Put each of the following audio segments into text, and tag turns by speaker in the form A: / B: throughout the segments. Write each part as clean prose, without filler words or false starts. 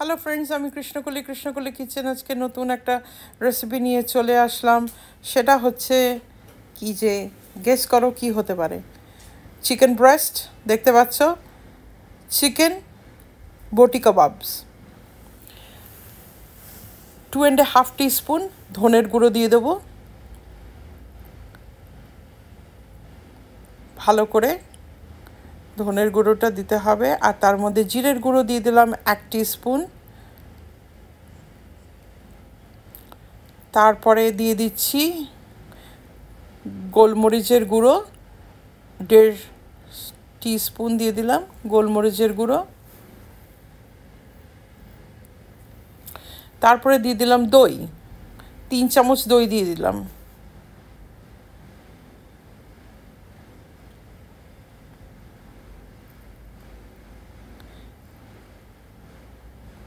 A: Hello friends, আমি Krishnakoli kitchen আজকে নতুন একটা রেসিপি নিয়ে চলে আসলাম। সেটা হচ্ছে কি যে গেস করো কি হতে পারে। চিকেন ব্রেস্ট দেখতে পাচ্ছ, চিকেন বটি কাবাবস। 2.5 টিস্পুন ধনের গুঁড়ো দিয়ে দেবো, ভালো করে ধনের গুঁড়োটা দিতে হবে। আর তার মধ্যে জিরের গুঁড়ো দিয়ে দিলাম 1 টিস্পুন। তারপরে দিয়ে দিচ্ছি গোলমরিচের গুঁড়ো 1.5 টিস্পুন দিয়ে দিলাম গোলমরিচের গুঁড়ো। তারপরে দিয়ে দিলাম দই, 3 চামচ দই দিয়ে দিলাম।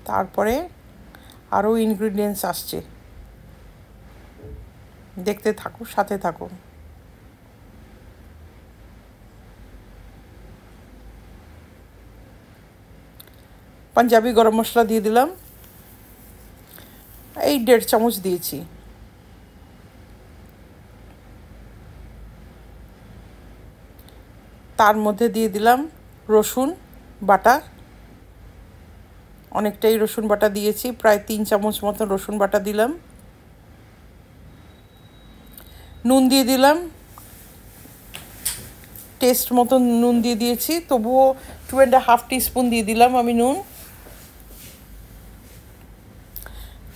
A: তারপরে আরও ইনগ্রিডিয়েন্টস আসছে, দেখতে থাকো, সাথে থাকো। পাঞ্জাবি গরম মশলা দিয়ে দিলাম, এই 1.5 চামচ দিয়েছি। তার মধ্যে দিয়ে দিলাম রসুন বাটা, অনেকটাই রসুন বাটা দিয়েছি, প্রায় 3 চামচ মতো রসুন বাটা দিলাম। নুন দিয়ে দিলাম, টেস্ট মতো নুন দিয়ে দিয়েছি, তবুও 2.5 টিস্পুন দিয়ে দিলাম আমি নুন,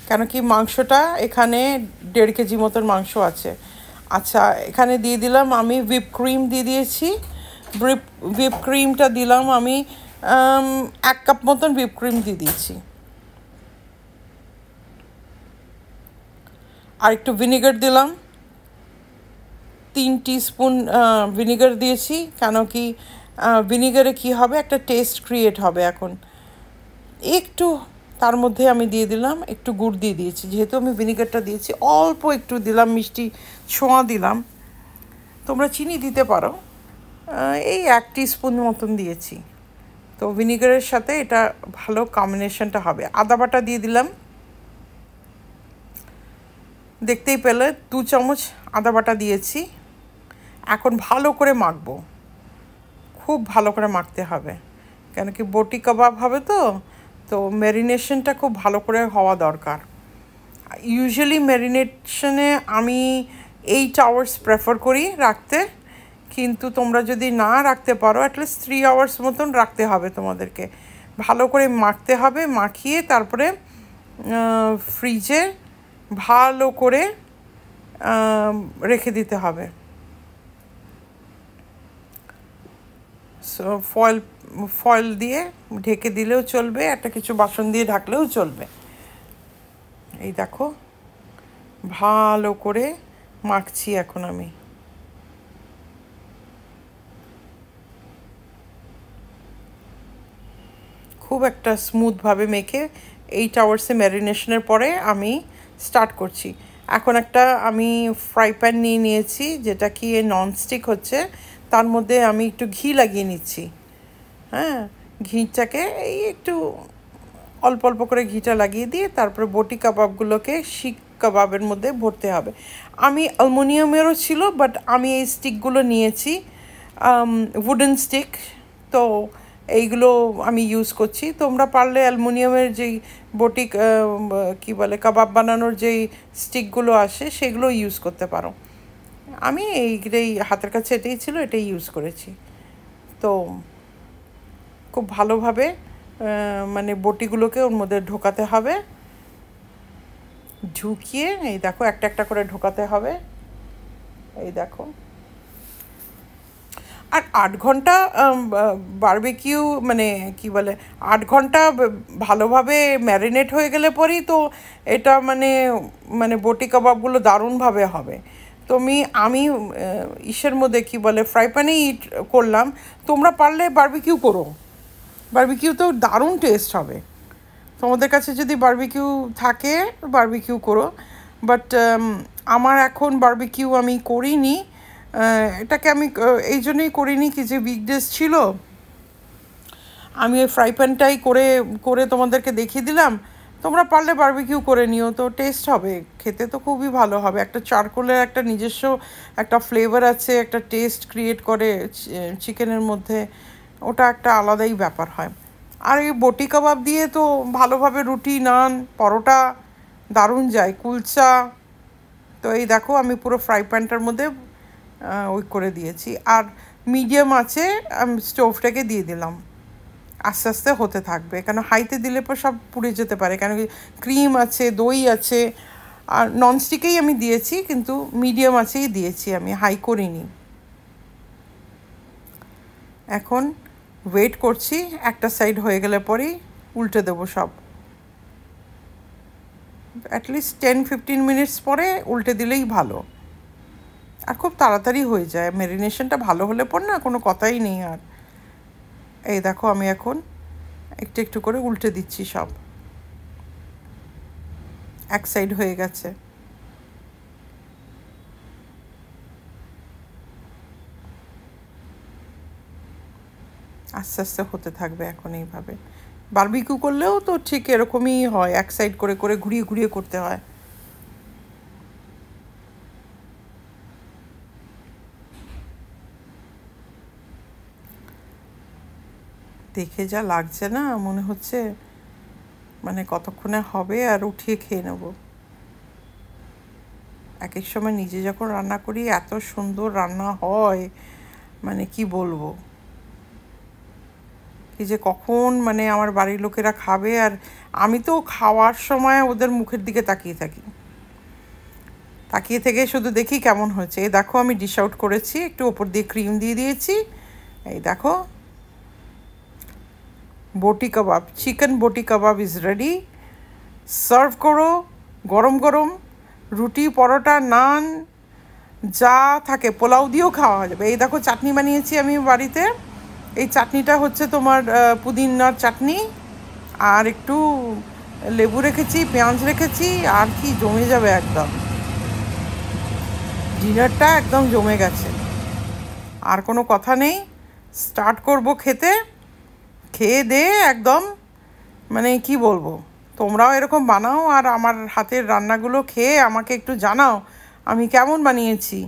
A: কেন কি মাংসটা এখানে 1.5 কেজি মতন মাংস আছে। আচ্ছা, এখানে দিয়ে দিলাম আমি হুইপ ক্রিম দিয়ে দিয়েছি। হুইপ ক্রিমটা দিলাম আমি 1 কাপ মতন হুইপ ক্রিম দিয়ে দিয়েছি। আর একটু ভিনিগার দিলাম, 3 টিস্পুন ভিনিগার দিয়েছি, কেন কি ভিনিগারে কি হবে, একটা টেস্ট ক্রিয়েট হবে। এখন একটু তার মধ্যে আমি দিয়ে দিলাম একটু গুড় দিয়ে দিয়েছি, যেহেতু আমি ভিনিগারটা দিয়েছি অল্প একটু দিলাম, মিষ্টি ছোঁয়া দিলাম। তোমরা চিনি দিতে পারো, এই 1 টিস্পুন মতন দিয়েছি। তো ভিনিগারের সাথে এটা ভালো কম্বিনেশনটা হবে। আদা বাটা দিয়ে দিলাম, দেখতেই পেলে 2 চামচ আদা বাটা দিয়েছি। এখন ভালো করে মাখবো, খুব ভালো করে মাখতে হবে, কেন কি বটি কাবাব হবে তো ম্যারিনেশনটা খুব ভালো করে হওয়া দরকার। ইউজুয়ালি ম্যারিনেশনে আমি 8 আওয়ার্স প্রেফার করি রাখতে, কিন্তু তোমরা যদি না রাখতে পারো অ্যাটলিস্ট 3 আওয়ার্স মতন রাখতে হবে তোমাদেরকে। ভালো করে মাখতে হবে, মাখিয়ে তারপরে ফ্রিজে ভালো করে রেখে দিতে হবে। সো ফয়েল দিয়ে ঢেকে দিলেও চলবে, একটা কিছু বাসন দিয়ে ঢাকলেও চলবে। এই দেখো ভালো করে মাখছি এখন আমি। খুব একটা স্মুথভাবে মেখে 8 আওয়ার্সে ম্যারিনেশনের পরে আমি স্টার্ট করছি। এখন একটা আমি ফ্রাই প্যান নিয়ে নিয়েছি, যেটা কি ননস্টিক হচ্ছে, তার মধ্যে আমি একটু ঘি লাগিয়ে নিচ্ছি। হ্যাঁ, ঘিটাকে এই একটু অল্প অল্প করে ঘিটা লাগিয়ে দিয়ে তারপরে বটি কাবাবগুলোকে শিক কাবাবের মধ্যে ভরতে হবে। আমি অ্যালুমিনিয়ামেরও ছিল, বাট আমি এই স্টিকগুলো নিয়েছি, উডেন স্টিক। তো এইগুলো আমি ইউজ করছি। তোমরা পারলে অ্যালুমিনিয়ামের যেই বটি কী বলে কাবাব বানানোর যেই স্টিকগুলো আসে সেগুলো ইউজ করতে পারো। আমি এইটাই হাতের কাছে, এটাই ছিল, এটাই ইউজ করেছি। তো খুব ভালোভাবে মানে বটিগুলোকে ওর মধ্যে ঢোকাতে হবে, ঢুকিয়ে এই দেখো একটা একটা করে ঢোকাতে হবে। এই দেখো, আর 8 ঘন্টা বারবিকিউ মানে কি বলে 8 ঘন্টা ভালোভাবে ম্যারিনেট হয়ে গেলে পরেই তো এটা মানে মানে বটি কাবাবগুলো দারুণভাবে হবে। তো আমি ইসের মধ্যে কি বলে ফ্রাই প্যানেই করলাম। তোমরা পারলে বারবিকিউ করো, বারবিকিউতেও দারুণ টেস্ট হবে। তোমাদের কাছে যদি বারবিকিউ থাকে বারবিকিউ করো, বাট আমার এখন বারবিকিউ আমি করিনি। এটাকে আমি এই জন্যই করিনি কি যে উইকডেজ ছিল, আমি ওই ফ্রাই প্যানটাই করে করে তোমাদেরকে দেখিয়ে দিলাম। তোমরা পারলে বারবিকিউ করে নিও, তো টেস্ট হবে, খেতে তো খুবই ভালো হবে। একটা চারকোলের একটা নিজস্ব একটা ফ্লেভার আছে, একটা টেস্ট ক্রিয়েট করে চিকেনের মধ্যে, ওটা একটা আলাদাই ব্যাপার হয়। আর এই বটি কাবাব দিয়ে তো ভালোভাবে রুটি, নান, পরোটা দারুণ যায়, কুলচা। তো এই দেখো আমি পুরো ফ্রাই প্যানটার মধ্যে ওই করে দিয়েছি, আর মিডিয়াম আছে আমি স্টোভটাকে দিয়ে দিলাম। আস্তে আস্তে হতে থাকবে, কেন হাইতে দিলে পর সব পুড়ে যেতে পারে, কেন কি ক্রিম আছে, দই আছে। আর ননস্টিকেই আমি দিয়েছি, কিন্তু মিডিয়াম আছেই দিয়েছি, আমি হাই করিনি। এখন ওয়েট করছি, একটা সাইড হয়ে গেলে পরেই উল্টে দেবো সব। অ্যাটলিস্ট 10-15 মিনিটস পরে উল্টে দিলেই ভালো, আর খুব তাড়াতাড়ি হয়ে যায়। ম্যারিনেশনটা ভালো হলে পর না কোনো কথাই নেই আর। এই দেখো আমি এখন একটু একটু করে উল্টে দিচ্ছি সব, এক সাইড হয়ে গেছে। আস্তে আস্তে হতে থাকবে এখন এইভাবে। বারবিকিউ করলেও তো ঠিক এরকমই হয়, এক সাইড করে করে ঘুরিয়ে ঘুরিয়ে করতে হয়। দেখে যা লাগছে না, মনে হচ্ছে মানে কতক্ষণে হবে আর উঠিয়ে খেয়ে নেব। এক এক সময় নিজে যখন রান্না করি এত সুন্দর রান্না হয়, মানে কি বলবো, কি যে কখন মানে আমার বাড়ির লোকেরা খাবে, আর আমি তো খাওয়ার সময় ওদের মুখের দিকে তাকিয়ে থাকি, তাকিয়ে থেকে শুধু দেখি কেমন হয়েছে। এই দেখো আমি ডিশ আউট করেছি, একটু ওপর দিয়ে ক্রিম দিয়ে দিয়েছি। এই দেখো বটি কাবাব, চিকেন বটি কাবাব ইজ রেডি। সার্ভ করো গরম গরম, রুটি, পরোটা, নান যা থাকে, পোলাও দিয়েও খাওয়া যাবে। এই দেখো চাটনি বানিয়েছি আমি বাড়িতে, এই চাটনিটা হচ্ছে তোমার পুদিনার চাটনি, আর একটু লেবু রেখেছি, পেঁয়াজ রেখেছি, আর কি জমে যাবে একদম, ডিনারটা একদম জমে গেছে। আর কোনো কথা নেই, স্টার্ট করব খেতে। খেয়ে দে একদম, মানে কি বলবো, তোমরাও এরকম বানাও, আর আমার হাতের রান্নাগুলো খেয়ে আমাকে একটু জানাও আমি কেমন বানিয়েছি।